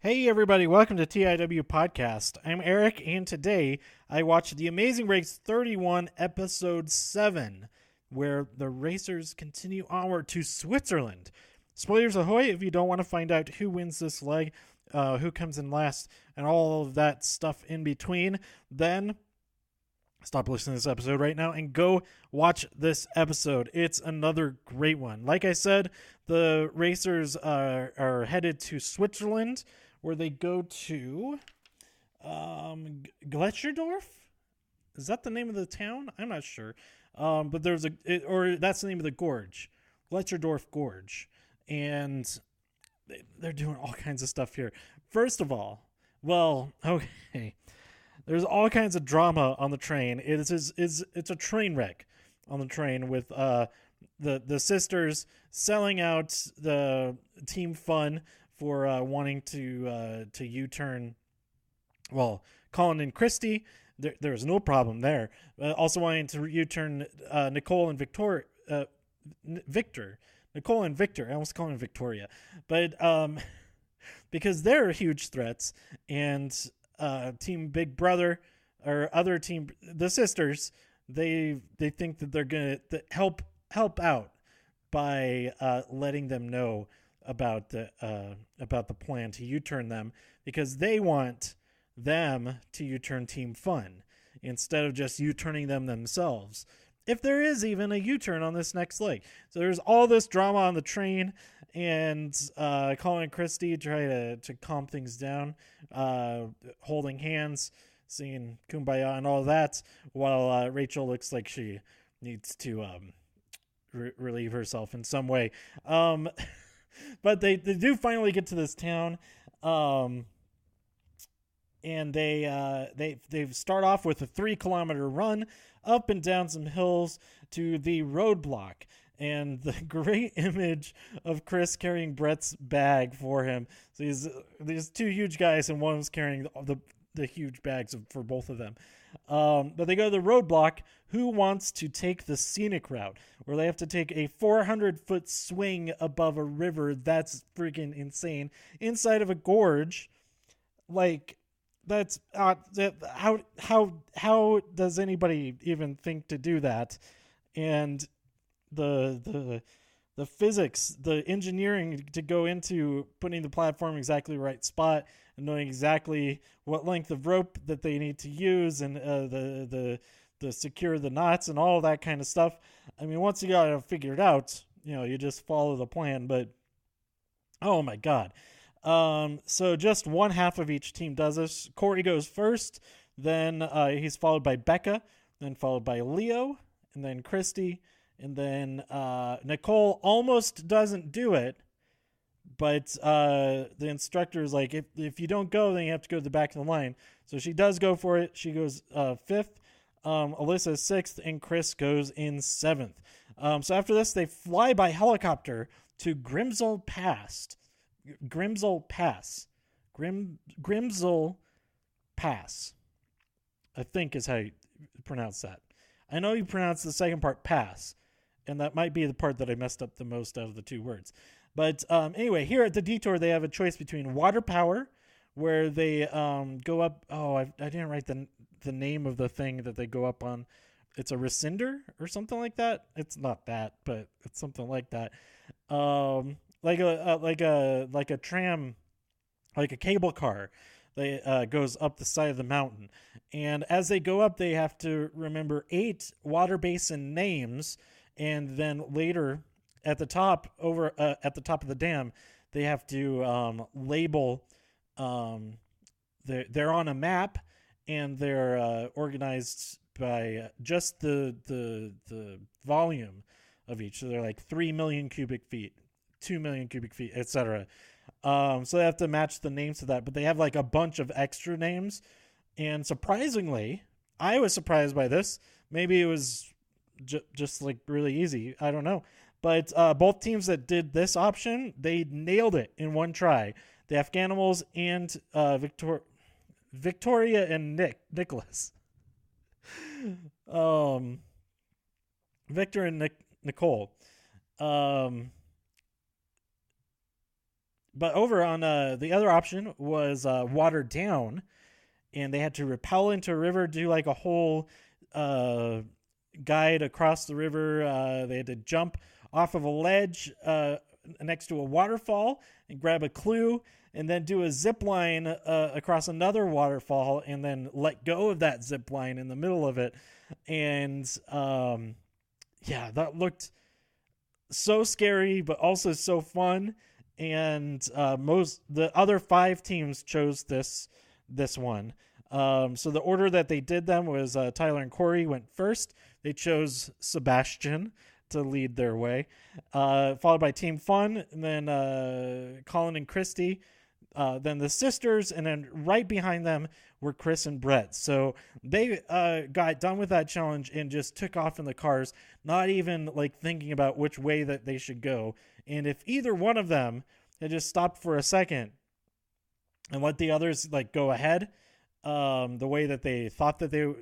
Hey everybody, welcome to TIW Podcast. I'm Eric, and today I watched The Amazing Race 31, Episode 7, where the racers continue onward to Switzerland. Spoilers ahoy if you don't want to find out who wins this leg, who comes in last, and all of that stuff in between, then stop listening to this episode right now and go watch this episode. It's another great one. Like I said, the racers are headed to Switzerland, where they go to Gletscherdorf. Is that the name of the town? I'm not sure. But there's or that's the name of the gorge, Gletscherdorf Gorge, and they're doing all kinds of stuff here. First of all, well, okay, there's all kinds of drama on the train. It's a train wreck on the train with the sisters selling out the Team Fun for wanting to U-turn. Well, Colin and Christy, there's no problem there. Also wanting to U-turn Nicole and Victor. Nicole and Victor. I almost call him Victoria, but because they're huge threats, and Team Big Brother or other team, the sisters, they think that they're gonna help out by letting them know about the plan to U-turn them, because they want them to U-turn Team Fun instead of just U-turning them themselves, if there is even a U-turn on this next leg. So there's all this drama on the train, and Colin and Christy try to calm things down, holding hands, singing Kumbaya and all that, while Rachel looks like she needs to relieve herself in some way. But they do finally get to this town, and they start off with a 3-kilometer run up and down some hills to the roadblock, and the great image of Chris carrying Brett's bag for him. So these two huge guys, and one was carrying the huge bags for both of them. But they go to the roadblock. Who wants to take the scenic route, where they have to take a 400-foot swing above a river? That's freaking insane. Inside of a gorge. Like, that's how does anybody even think to do that? And the physics, the engineering to go into putting the platform exactly the right spot and knowing exactly what length of rope that they need to use, and the secure the knots and all that kind of stuff. I mean, once you got to figure it out, you just follow the plan. But oh my god. So just one half of each team does this. Corey goes first, then he's followed by Becca, then followed by Leo, and then Christy, and then Nicole almost doesn't do it, but the instructor is like, if you don't go, then you have to go to the back of the line. So she does go for it. She goes fifth. Alyssa is sixth, and Chris goes in seventh. So after this, they fly by helicopter to Grimsel Pass. Grimsel Pass, I think is how you pronounce that. I know you pronounce the second part pass, and that might be the part that I messed up the most out of the two words. But anyway, here at the detour, they have a choice between water power, where they go up. Oh, I didn't write the name of the thing that they go up on. It's a rescinder or something like that. It's not that, but it's something like that. Like a tram, like a cable car. They goes up the side of the mountain, and as they go up, they have to remember 8 water basin names, and then later at the top at the top of the dam, they have to label. They're on a map, and they're organized by just the volume of each. So they're like 3 million cubic feet, 2 million cubic feet, etc. So they have to match the names to that, but they have like a bunch of extra names. And surprisingly, I was surprised by this. Maybe it was just like really easy. I don't know. But both teams that did this option, they nailed it in one try. The Afghanimals and Victoria and Nicholas. Victor and Nicole. But over on the other option was watered down, and they had to rappel into a river, do like a whole guide across the river. They had to jump off of a ledge next to a waterfall and grab a clue, and then do a zip line across another waterfall, and then let go of that zip line in the middle of it. And yeah, that looked so scary, but also so fun. And the other 5 teams chose this one. So the order that they did them was Tyler and Corey went first. They chose Sebastian to lead their way, followed by Team Fun, and then Colin and Christy, then the sisters, and then right behind them were Chris and Brett. So they got done with that challenge and just took off in the cars, not even like thinking about which way that they should go. And if either one of them had just stopped for a second and let the others like go ahead the way that they thought that they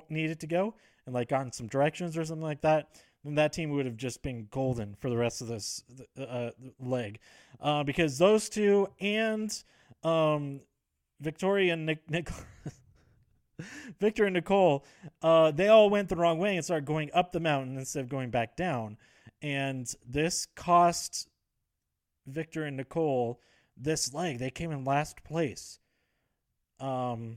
needed to go, and like gotten some directions or something like that, then that team would have just been golden for the rest of this leg, because those two and Victoria and Victor and Nicole, they all went the wrong way and started going up the mountain instead of going back down, and this cost Victor and Nicole this leg. They came in last place. And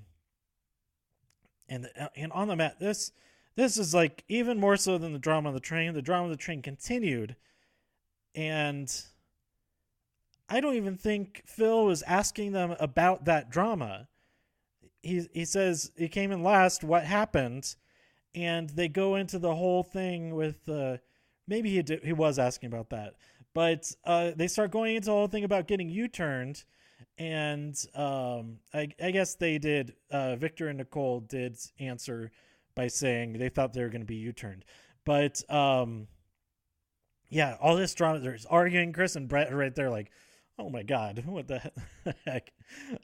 on the mat, this is like even more so than the drama of the train. The drama of the train continued, and I don't even think Phil was asking them about that drama. He says he came in last. What happened? And they go into the whole thing with maybe he was asking about that, but they start going into the whole thing about getting U-turned. And I guess they did. Victor and Nicole did answer by saying they thought they were going to be U-turned. But yeah, all this drama. There's arguing. Chris and Brett are right there like, oh my God, what the heck?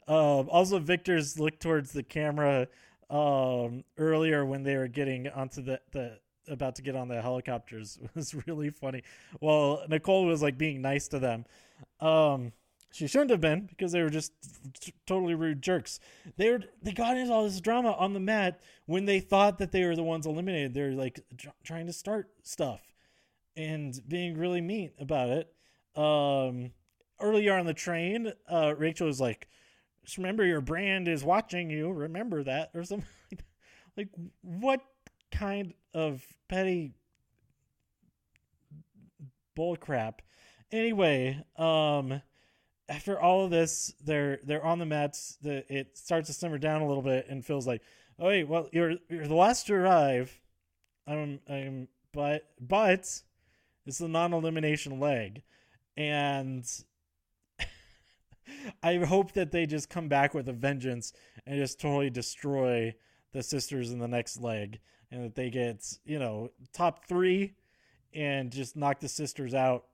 Also, Victor's looked towards the camera earlier when they were getting onto the about to get on the helicopters was really funny. Well, Nicole was like being nice to them. She shouldn't have been, because they were just totally rude jerks. They got into all this drama on the mat when they thought that they were the ones eliminated. They're like trying to start stuff and being really mean about it. Earlier on the train, Rachel was like, just remember your brand is watching you. Remember that, or something like that. Like, what kind of petty bullcrap? Anyway, after all of this, they're on the mats. It starts to simmer down a little bit, and Phil's like, "Oh wait, well you're the last to arrive. But it's the non-elimination leg, and I hope that they just come back with a vengeance and just totally destroy the sisters in the next leg, and that they get top 3 and just knock the sisters out."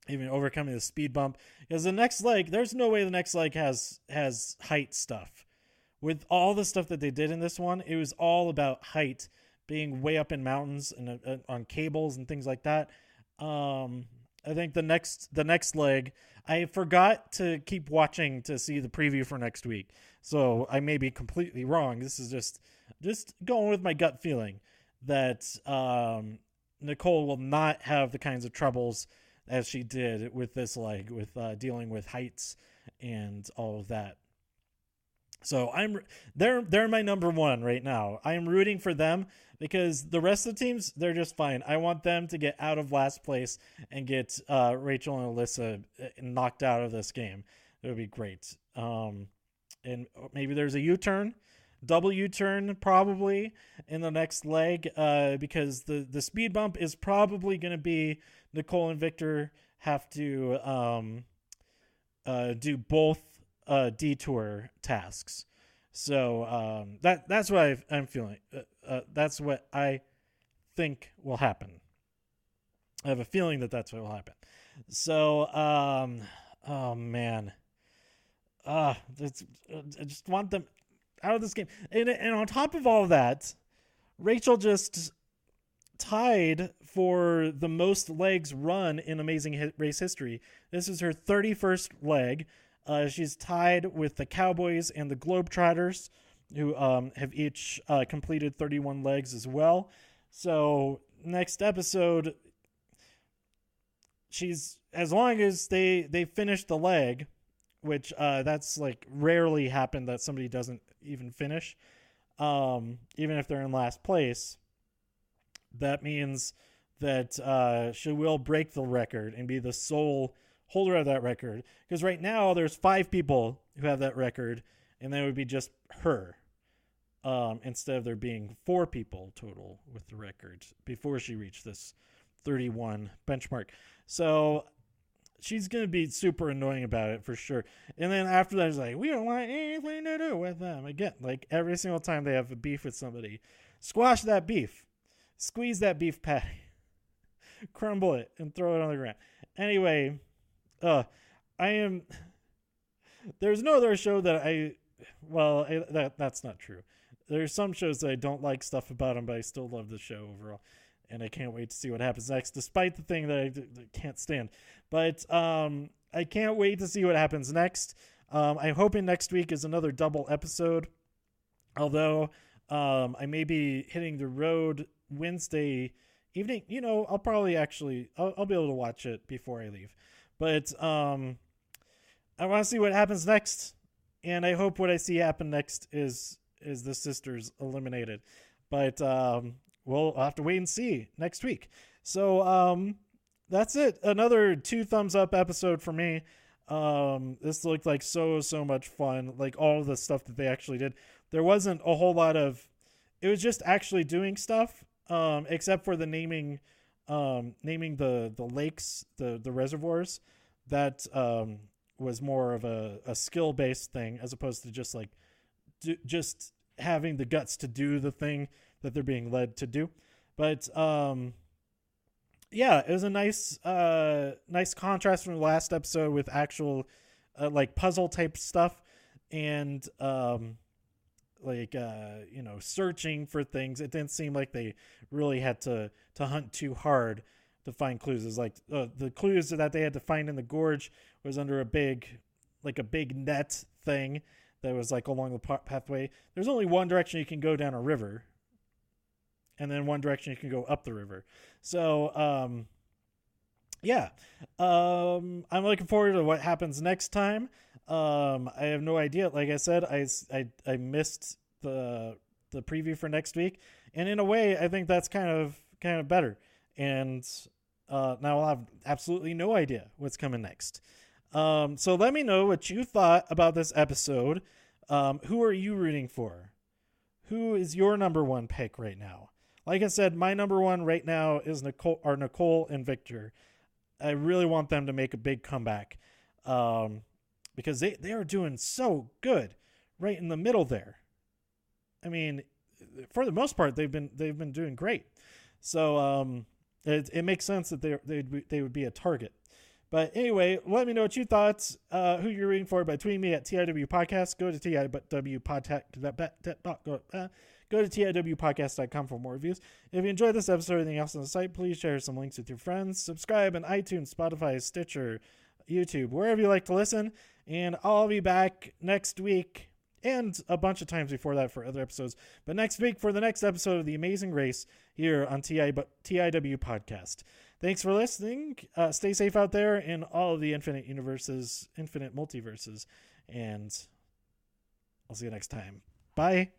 Even overcoming the speed bump, because the next leg, there's no way the next leg has height stuff. With all the stuff that they did in this one, it was all about height, being way up in mountains and on cables and things like that. I think the next leg, I forgot to keep watching to see the preview for next week, so I may be completely wrong. This is just going with my gut feeling that Nicole will not have the kinds of troubles as she did with this leg, with dealing with heights and all of that. So they're my number one right now. I am rooting for them, because the rest of the teams, they're just fine. I want them to get out of last place and get Rachel and Alyssa knocked out of this game. It would be great. And maybe there's a U-turn, double U-turn probably in the next leg, because the speed bump is probably going to be Nicole and Victor have to do both detour tasks. So that's what I'm feeling. That's what I think will happen. I have a feeling that that's what will happen. So, oh man, I just want them out of this game. And on top of all of that, Rachel just tied for the most legs run in Amazing Race history. This is her 31st leg. She's tied with the Cowboys and the Globetrotters, who have each completed 31 legs as well. So next episode, as long as they finish the leg, which that's like rarely happened that somebody doesn't even finish, even if they're in last place. That means that she will break the record and be the sole holder of that record. Because right now there's 5 people who have that record, and that would be just her. Instead of there being 4 people total with the record before she reached this 31 benchmark. So she's going to be super annoying about it for sure. And then after that, it's like, we don't want anything to do with them. Again, like every single time they have a beef with somebody, squash that beef. Squeeze that beef patty. Crumble it and throw it on the ground. Anyway, there's no other show that that's not true. There's some shows that I don't like stuff about them, but I still love the show overall. And I can't wait to see what happens next, despite the thing that I can't stand. But I can't wait to see what happens next. I'm hoping next week is another double episode. Although I may be hitting the road Wednesday evening. I'll probably I'll be able to watch it before I leave. But I want to see what happens next. And I hope what I see happen next is the sisters eliminated. But we'll have to wait and see next week. So that's it. Another 2 thumbs up episode for me. This looked like so much fun. Like all of the stuff that they actually did. There wasn't a whole lot of, it was just actually doing stuff, except for the naming the lakes, the reservoirs. That was more of a skill based thing as opposed to just like just having the guts to do the thing that they're being led to do. But yeah, it was a nice contrast from the last episode with actual like puzzle type stuff and searching for things. It didn't seem like they really had to hunt too hard to find clues. It's like the clues that they had to find in the gorge was under a big net thing that was like along the pathway. There's only one direction you can go down a river, and then one direction you can go up the river. So I'm looking forward to what happens next time. I have no idea. Like I said, I missed the preview for next week, and in a way, I think that's kind of better. And now I'll have absolutely no idea what's coming next. So let me know what you thought about this episode. Who are you rooting for? Who is your number 1 pick right now? Like I said, my number 1 right now is Nicole and Victor. I really want them to make a big comeback. Because they are doing so good right in the middle there. I mean, for the most part, they've been doing great. So it makes sense that they would be a target. But anyway, let me know what you thought. Who you're rooting for by tweeting me at TIW Podcast. Go to TIW Podcast. Go to TIWpodcast.com for more reviews. If you enjoyed this episode or anything else on the site, please share some links with your friends. Subscribe on iTunes, Spotify, Stitcher, YouTube, wherever you like to listen. And I'll be back next week and a bunch of times before that for other episodes. But next week for the next episode of The Amazing Race here on TIW Podcast. Thanks for listening. Stay safe out there in all of the infinite universes, infinite multiverses. And I'll see you next time. Bye.